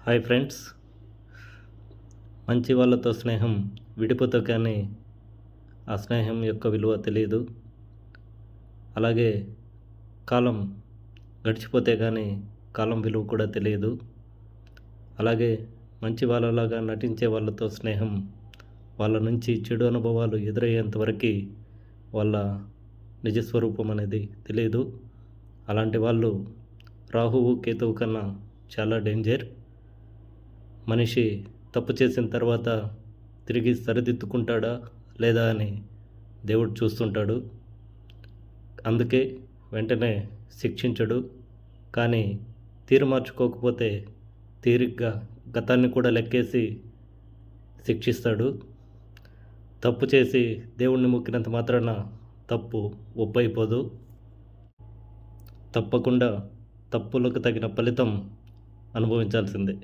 Hi friends. మంచి వాళ్ళతో స్నేహం విడిపోతే కానీ ఆ స్నేహం యొక్క విలువ తెలియదు. అలాగే కాలం గడిచిపోతే కానీ కాలం విలువ కూడా తెలియదు. అలాగే మంచి వాళ్ళలాగా నటించే వాళ్ళతో స్నేహం వాళ్ళ నుంచి చెడు అనుభవాలు ఎదురయ్యేంతవరకు వాళ్ళ నిజస్వరూపం అనేది తెలియదు. అలాంటి వాళ్ళు రాహువు కేతువు కన్నా చాలా డేంజర్. మనిషి తప్పు చేసిన తర్వాత తిరిగి సరిదిద్దుకుంటాడా లేదా అని దేవుడు చూస్తుంటాడు. అందుకే వెంటనే శిక్షించడు. కానీ తీరు మార్చుకోకపోతే తీరిగ్గా గతాన్ని కూడా లెక్కేసి శిక్షిస్తాడు. తప్పు చేసి దేవుణ్ణి మొక్కినంత మాత్రాన తప్పు ఒప్పైపోదు. తప్పకుండా తప్పులకు తగిన ఫలితం అనుభవించాల్సిందే.